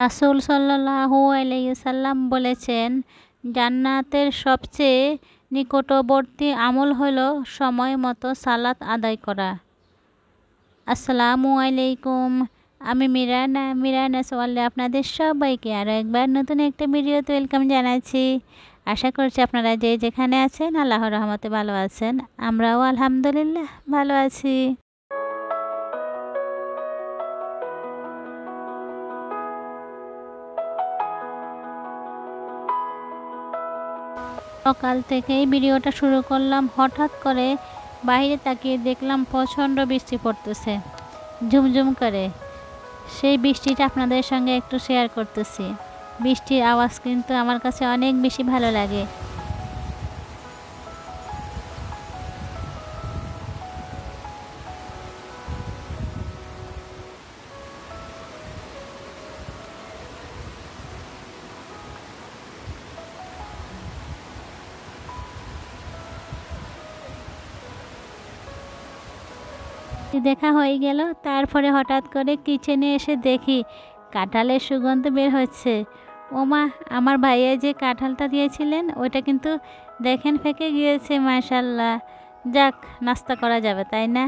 রাসূল সাল্লাল্লাহু আলাইহি ওয়াসাল্লাম বলেছেন, জান্নাতের সবচেয়ে নিকটবর্তী আমল হলো সময় মতো সালাত আদায় করা। আসসালামু আলাইকুম, আমি মিরানা সোয়ালে আপনাদের সবাইকে আরও একবার নতুন একটা ভিডিওতে ওয়েলকাম জানাচ্ছি। আশা করছি আপনারা যে যেখানে আছেন আল্লাহর রহমতে ভালো আছেন। আমরাও আলহামদুলিল্লাহ ভালো আছি। সকাল থেকেই ভিডিওটা শুরু করলাম, হঠাৎ করে বাইরে তাকিয়ে দেখলাম প্রচণ্ড বৃষ্টি পড়তেছে ঝুমঝুম করে। সেই বৃষ্টিটা আপনাদের সঙ্গে একটু শেয়ার করতেছি। বৃষ্টির আওয়াজ কিন্তু আমার কাছে অনেক বেশি ভালো লাগে। দেখা হয়ে গেল, তারপরে হঠাৎ করে কিচেনে এসে দেখি কাঁঠালের সুগন্ধ বের হচ্ছে। ওমা, আমার ভাইয়া যে কাঁঠালটা দিয়েছিলেন ওইটা কিন্তু দেখেন ফেঁকে গিয়েছে। মাশাল্লাহ, যাক, নাস্তা করা যাবে তাই না?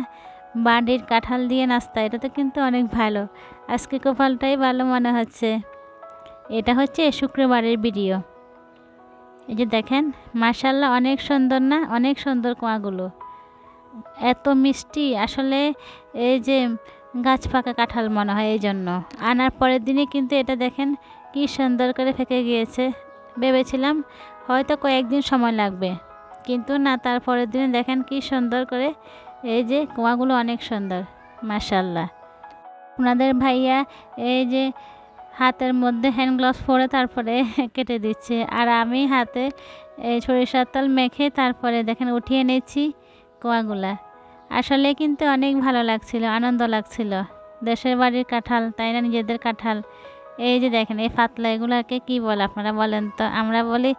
বাড়ির কাঁঠাল দিয়ে নাস্তা, এটা তো কিন্তু অনেক ভালো। আজকে কপালটাই ভালো মনে হচ্ছে। এটা হচ্ছে শুক্রবারের ভিডিও। এই যে দেখেন, মাশাল্লাহ, অনেক সুন্দর না? অনেক সুন্দর কোয়াগুলো, এত মিষ্টি। আসলে এই যে গাছ পাকা কাঁঠাল মনে হয়, এই জন্য আনার পরের দিনে কিন্তু এটা দেখেন কি সুন্দর করে ফেঁকে গিয়েছে। ভেবেছিলাম হয়তো কয়েকদিন সময় লাগবে, কিন্তু না, তারপরের দিনে দেখেন কি সুন্দর করে। এই যে কোয়াগুলো অনেক সুন্দর, মাশাল্লাহ। আপনাদের ভাইয়া এই যে হাতের মধ্যে হ্যান্ড গ্লাভস পরে তারপরে কেটে দিচ্ছে, আর আমি হাতে এই সরিষার তেল মেখে তারপরে দেখেন উঠিয়ে নিচ্ছি কোয়াগুলা। আসলে কিন্তু অনেক ভালো লাগছিল, আনন্দ লাগছিল। দেশের বাড়ির কাঁঠাল, তাই না? নিজেদের কাঁঠাল। এই যে দেখেন এই পাতলা, এগুলাকে কি বলে আপনারা বলেন তো? আমরা বলি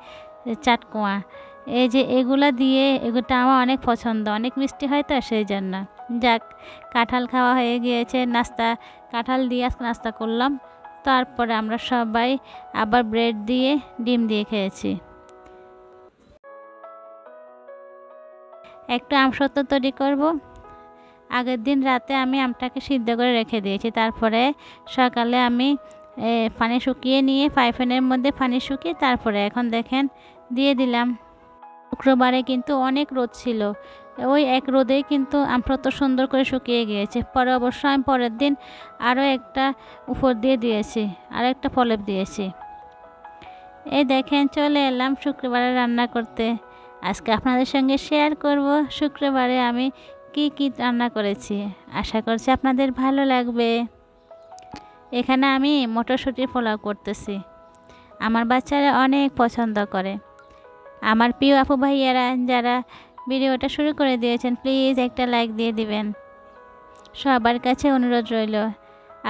চাটকোয়া। এই যে এগুলা দিয়ে, এগুলোটা আমার অনেক পছন্দ, অনেক মিষ্টি হয় তো, সেই জন্য। যাক, কাঁঠাল খাওয়া হয়ে গিয়েছে, নাস্তা কাঁঠাল দিয়ে আজকে নাস্তা করলাম। তারপরে আমরা সবাই আবার ব্রেড দিয়ে ডিম দিয়ে খেয়েছি। একটু আমসত্ত্ব তৈরি করব। আগের দিন রাতে আমি আমটাকে সিদ্ধ করে রেখে দিয়েছি, তারপরে সকালে আমি পানি শুকিয়ে নিয়ে পাইপেনের মধ্যে পানি শুকিয়ে তারপরে এখন দেখেন দিয়ে দিলাম। শুক্রবারে কিন্তু অনেক রোদ ছিল, ওই এক রোদেই কিন্তু আমসত্ত্ব সুন্দর করে শুকিয়ে গিয়েছে। পরে অবশ্য আমি পরের দিন আরও একটা উপর দিয়ে দিয়েছি, আর একটা প্রলেপ দিয়েছি। এই দেখেন চলে এলাম শুক্রবারে রান্না করতে। আজকে আপনাদের সঙ্গে শেয়ার করব শুক্রবারে আমি কি রান্না করেছি। আশা করছি আপনাদের ভালো লাগবে। এখানে আমি মটরশুঁটির পোলাও করতেছি, আমার বাচ্চারা অনেক পছন্দ করে। আমার প্রিয় আপু ভাইয়ারা যারা ভিডিওটা শুরু করে দিয়েছেন, প্লিজ একটা লাইক দিয়ে দিবেন, সবার কাছে অনুরোধ রইল।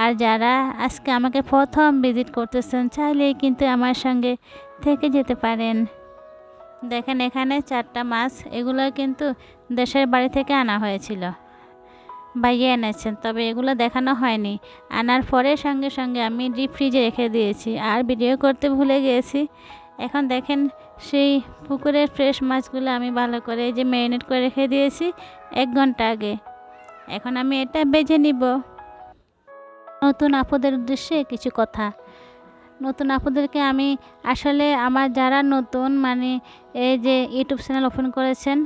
আর যারা আজকে আমাকে প্রথম ভিজিট করতেছেন, চাইলেই কিন্তু আমার সঙ্গে থেকে যেতে পারেন। দেখেন এখানে 4টা মাছ, এগুলো কিন্তু দেশের বাড়ি থেকে আনা হয়েছিল, ভাইয়া এনেছেন, তবে এগুলো দেখানো হয়নি। আনার পরে সঙ্গে সঙ্গে আমি ডিপ ফ্রিজে রেখে দিয়েছি, আর ভিডিও করতে ভুলে গিয়েছি। এখন দেখেন সেই পুকুরের ফ্রেশ মাছগুলো আমি ভালো করে এই যে ম্যারিনেট করে রেখে দিয়েছি 1 ঘন্টা আগে। এখন আমি এটা বেজে নিব। নতুন আপুদের উদ্দেশ্যে কিছু কথা। নতুন আপুদেরকে আমি আসলে আমার যারা নতুন মানে এই যে ইউটিউব চ্যানেল ওপেন করেছেন,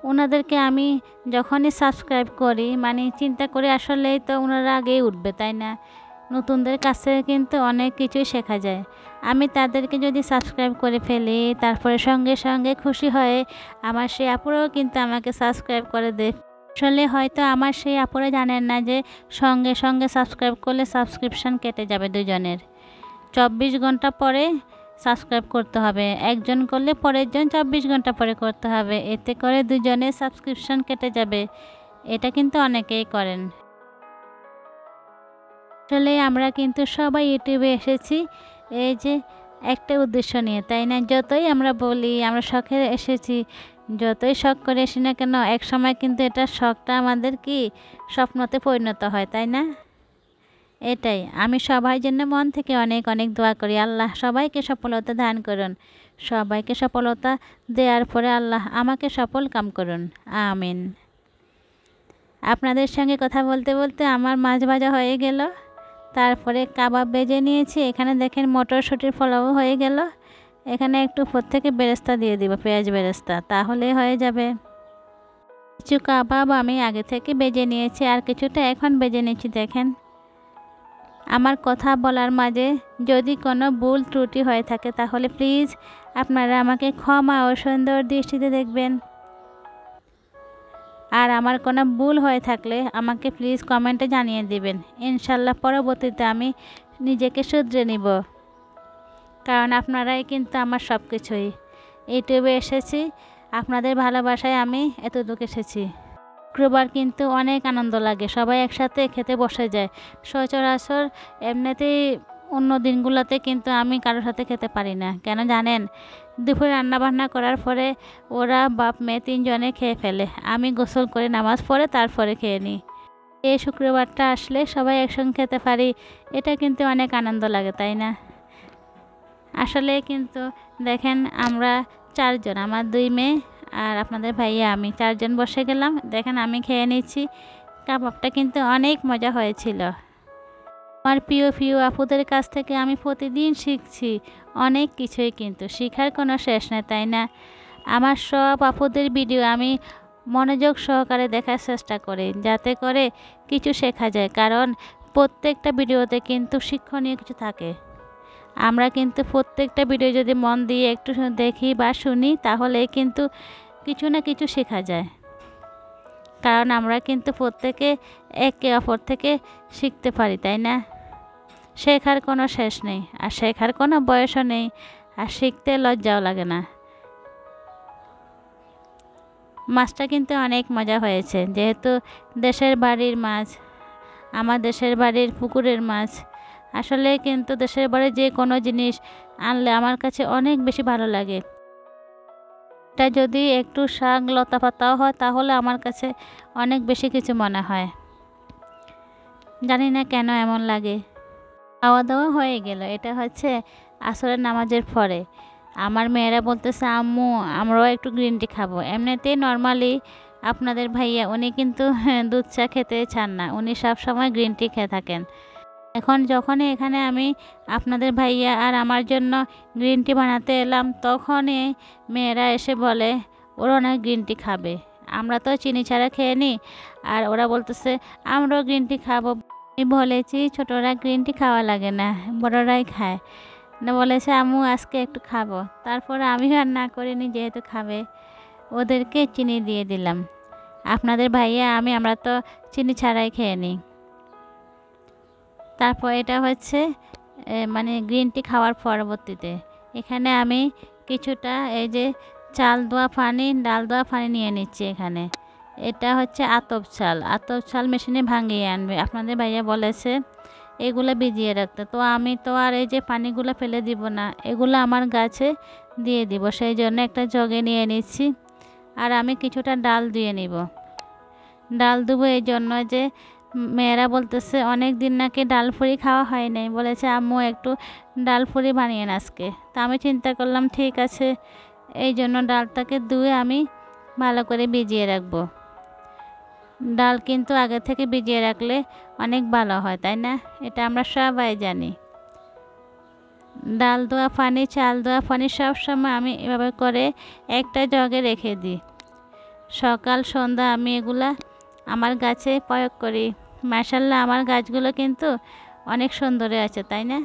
ওনাদেরকে আমি যখনই সাবস্ক্রাইব করি মানে চিন্তা করি আসলেই তো ওনারা আগেই উঠবে, তাই না? নতুনদের কাছে কিন্তু অনেক কিছুই শেখা যায়। আমি তাদেরকে যদি সাবস্ক্রাইব করে ফেলি, তারপরে সঙ্গে সঙ্গে খুশি হয়ে আমার সেই আপুরাও কিন্তু আমাকে সাবস্ক্রাইব করে দেয়। আসলে হয়তো আমার সেই আপুরা জানেন না যে সঙ্গে সঙ্গে সাবস্ক্রাইব করলে সাবস্ক্রিপশান কেটে যাবে দুজনের। 24 ঘন্টা পরে সাবস্ক্রাইব করতে হবে, একজন করলে পরের জন 24 ঘন্টা পরে করতে হবে, এতে করে দুজনের সাবস্ক্রিপশান কেটে যাবে। এটা কিন্তু অনেকেই করেন। আসলে আমরা কিন্তু সবাই ইউটিউবে এসেছি এই যে একটা উদ্দেশ্য নিয়ে, তাই না? যতই আমরা বলি আমরা শখে এসেছি, যতই শখ করে আসি না কেন, এক সময় কিন্তু এটা শখটা আমাদের কি স্বপ্নতে পরিণত হয়, তাই না? এটাই আমি সবার জন্য মন থেকে অনেক অনেক দোয়া করি, আল্লাহ সবাইকে সফলতা দান করুন, সবাইকে সফলতা দেওয়ার পরে আল্লাহ আমাকে সফল কাম করুন, আমিন। আপনাদের সঙ্গে কথা বলতে বলতে আমার মাছ ভাজা হয়ে গেল, তারপরে কাবাব ভেজে নিয়েছি। এখানে দেখেন মটরশুঁটির পোলাও হয়ে গেল। এখানে একটু উপর থেকে বেরেস্তা দিয়ে দিব, পেঁয়াজ বেরেস্তা, তাহলে হয়ে যাবে। কিছু কাবাব আমি আগে থেকে ভেজে নিয়েছি, আর কিছুটা এখন ভেজে নিচ্ছি। দেখেন আমার কথা বলার মাঝে যদি কোনো ভুল ত্রুটি হয়ে থাকে তাহলে প্লিজ আপনারা আমাকে ক্ষমা ও সুন্দর দৃষ্টিতে দেখবেন। আর আমার কোনো ভুল হয়ে থাকলে আমাকে প্লিজ কমেন্টে জানিয়ে দিবেন, ইনশাল্লাহ পরবর্তীতে আমি নিজেকে শুধরে নিব। কারণ আপনারাই কিন্তু আমার সব কিছুই। ইউটিউবে এসেছি আপনাদের ভালোবাসায়, আমি এতটুকু এসেছি। শুক্রবার কিন্তু অনেক আনন্দ লাগে, সবাই একসাথে খেতে বসে যায়। সচরাচর এমনিতেই অন্য দিনগুলোতে কিন্তু আমি কারোর সাথে খেতে পারি না, কেন জানেন? দুপুরে রান্নাবান্না করার পরে ওরা বাপ মেয়ে তিনজনে খেয়ে ফেলে, আমি গোসল করে নামাজ পড়ে তারপরে খেয়ে নিই। এই শুক্রবারটা আসলে সবাই একসঙ্গে খেতে পারি, এটা কিন্তু অনেক আনন্দ লাগে, তাই না? আসলে কিন্তু দেখেন আমরা চারজন, আমার 2 মেয়ে আর আপনাদের ভাইয়া, আমি 4 জন বসে গেলাম। দেখেন আমি খেয়ে নিচ্ছি। কাবাবটা কিন্তু অনেক মজা হয়েছিল। আমার প্রিয় আপুদের কাছ থেকে আমি প্রতিদিন শিখছি অনেক কিছুই, কিন্তু শেখার কোনো শেষ নেই, তাই না? আমার সব আপুদের ভিডিও আমি মনোযোগ সহকারে দেখার চেষ্টা করি, যাতে করে কিছু শেখা যায়, কারণ প্রত্যেকটা ভিডিওতে কিন্তু শিক্ষণীয় কিছু থাকে। আমরা কিন্তু প্রত্যেকটা ভিডিও যদি মন দিয়ে একটু দেখি বা শুনি তাহলে কিন্তু কিছু না কিছু শেখা যায়, কারণ আমরা কিন্তু প্রত্যেকে একে অপর থেকে শিখতে পারি, তাই না? শেখার কোনো শেষ নেই, আর শেখার কোনো বয়সও নেই, আর শিখতে লজ্জাও লাগে না। মাছটা কিন্তু অনেক মজা হয়েছে, যেহেতু দেশের বাড়ির মাছ, আমার দেশের বাড়ির পুকুরের মাছ। আসলে কিন্তু দেশের বাড়ি যে কোনো জিনিস আনলে আমার কাছে অনেক বেশি ভালো লাগে। এটা যদি একটু শাক লতা পাতাও হয় তাহলে আমার কাছে অনেক বেশি কিছু মনে হয়, জানি না কেন এমন লাগে। খাওয়া দাওয়া হয়ে গেল, এটা হচ্ছে আসরের নামাজের পরে। আমার মেয়েরা বলতেছে আম্মু আমরাও একটু গ্রিন টি খাবো। এমনিতেই নর্মালি আপনাদের ভাইয়া উনি কিন্তু দুধ চা খেতে চান না, উনি সব সময় গ্রিন টি খেয়ে থাকেন। এখন যখনই এখানে আমি আপনাদের ভাইয়া আর আমার জন্য গ্রিন টি বানাতে এলাম, তখনই মেয়েরা এসে বলে ওরা অনেক গ্রিন টি খাবে। আমরা তো চিনি ছাড়া খেয়ে নিই, আর ওরা বলতেছে আমরাও গ্রিন টি খাবো। আমি বলেছি ছোটরা গ্রিন টি খাওয়া লাগে না, বড়রাই খায় না। বলেছে আম্মু আজকে একটু খাবো, তারপরে আমি আর না করিনি, যেহেতু খাবে ওদেরকে চিনি দিয়ে দিলাম। আপনাদের ভাইয়া আমরা তো চিনি ছাড়াই খেয়ে নিই। তারপর এটা হচ্ছে মানে গ্রিন টি খাওয়ার পরবর্তীতে এখানে আমি কিছুটা এই যে চাল ধোয়া পানি, ডাল ধোয়া পানি নিয়ে নিচ্ছি। এখানে এটা হচ্ছে আতপ চাল মেশিনে ভাঙিয়ে আনবে। আপনাদের ভাইয়া বলেছে এগুলো ভিজিয়ে রাখতে, তো আমি তো আর এই যে পানিগুলো ফেলে দিব না, এগুলো আমার গাছে দিয়ে দিব, সেই জন্য একটা জগে নিয়ে নিচ্ছি। আর আমি কিছুটা ডাল দিয়ে নিব। ডাল দেবো এই জন্য যে মেয়েরা বলতেছে অনেক দিন নাকি ডাল ফুরি খাওয়া হয় নাই, বলেছে আম্মু একটু ডাল ফুরি বানিয়েন আজকে। তা আমি চিন্তা করলাম ঠিক আছে, এই জন্য ডালটাকে ধুয়ে আমি ভালো করে ভিজিয়ে রাখবো। ডাল কিন্তু আগে থেকে ভিজিয়ে রাখলে অনেক ভালো হয়, তাই না? এটা আমরা সবাই জানি। ডাল ধোয়া পানি, চাল ধোয়া পানি সব সময় আমি এভাবে করে একটা জগে রেখে দিই। সকাল সন্ধ্যা আমি এগুলা আমার গাছে প্রয়োগ করি। মাশাআল্লাহ আমার গাছগুলো কিন্তু অনেক সুন্দর আছে, তাই না?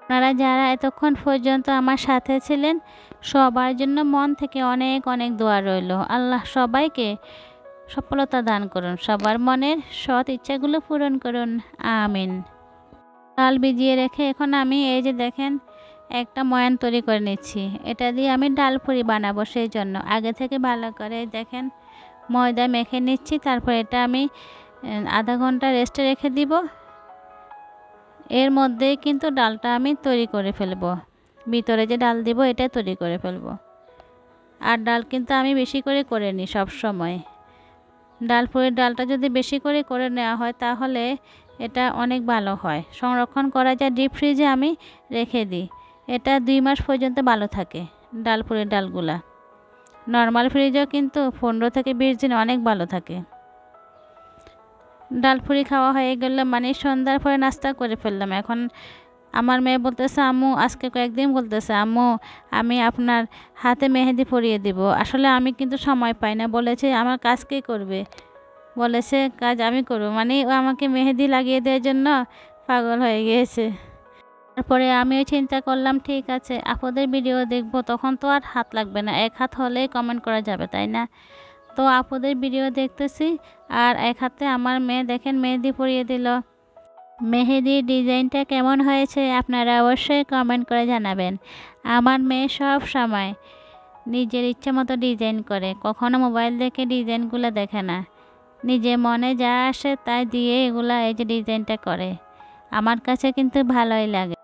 আপনারা যারা এতক্ষণ পর্যন্ত আমার সাথে ছিলেন সবার জন্য মন থেকে অনেক অনেক দোয়া রইল। আল্লাহ সবাইকে সফলতা দান করুন, সবার মনের সৎ ইচ্ছাগুলো পূরণ করুন, আমিন। ডাল ভিজিয়ে রেখে এখন আমি এই যে দেখেন একটা ময়ান তৈরি করে নিচ্ছি। এটা দিয়ে আমি ডাল পুরি বানাবো, সেই জন্য আগে থেকে ভালো করে দেখেন ময়দা মেখে নিচ্ছি। তারপর এটা আমি আধা ঘন্টা রেস্টে রেখে দিব। এর মধ্যেই কিন্তু ডালটা আমি তৈরি করে ফেলবো, ভিতরে যে ডাল দিব এটা তৈরি করে ফেলবো। আর ডাল কিন্তু আমি বেশি করে নিই সব সময়। ডাল পুরির ডালটা যদি বেশি করে নেওয়া হয় তাহলে এটা অনেক ভালো হয়, সংরক্ষণ করা যায়। ডিপ ফ্রিজে আমি রেখে দিই, এটা 2 মাস পর্যন্ত ভালো থাকে ডালপুরির ডালগুলা। নর্মাল ফ্রিজেও কিন্তু 15 থেকে 20 দিন অনেক ভালো থাকে। ডালপুরি খাওয়া হয়ে গেল, মানে সন্ধ্যার পরে নাস্তা করে ফেললাম। এখন আমার মেয়ে বলতেছে, আম্মু আজকে কয়েকদিন বলতেছে, আম্মু আমি আপনার হাতে মেহেদি পরিয়ে দিব। আসলে আমি কিন্তু সময় পাই না, বলেছে আমার কাজ কে করবে, বলেছে কাজ আমি করব, মানে ও আমাকে মেহেদি লাগিয়ে দেওয়ার জন্য পাগল হয়ে গিয়েছে। তারপরে আমিও চিন্তা করলাম ঠিক আছে আপুদের ভিডিও দেখব, তখন তো আর হাত লাগবে না, এক হাত হলেই কমেন্ট করা যাবে, তাই না? তো আপুদের ভিডিও দেখতেছি আর এক হাতে আমার মেয়ে দেখেন মেহেদি পরিয়ে দিল। মেহেদির ডিজাইনটা কেমন হয়েছে আপনারা অবশ্যই কমেন্ট করে জানাবেন। আমার মেয়ে সব সময় নিজের ইচ্ছে মতো ডিজাইন করে, কখনো মোবাইল দেখে ডিজাইনগুলো দেখে না, নিজে মনে যা আসে তাই দিয়ে এগুলা এই যে ডিজাইনটা করে। আমার কাছে কিন্তু ভালোই লাগে।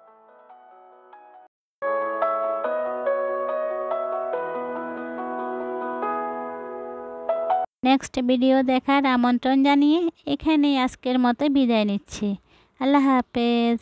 নেক্সট ভিডিও দেখার আমন্ত্রণ জানিয়ে এখানেই আজকের মতো বিদায় নিচ্ছি। আল্লাহ হাফেজ।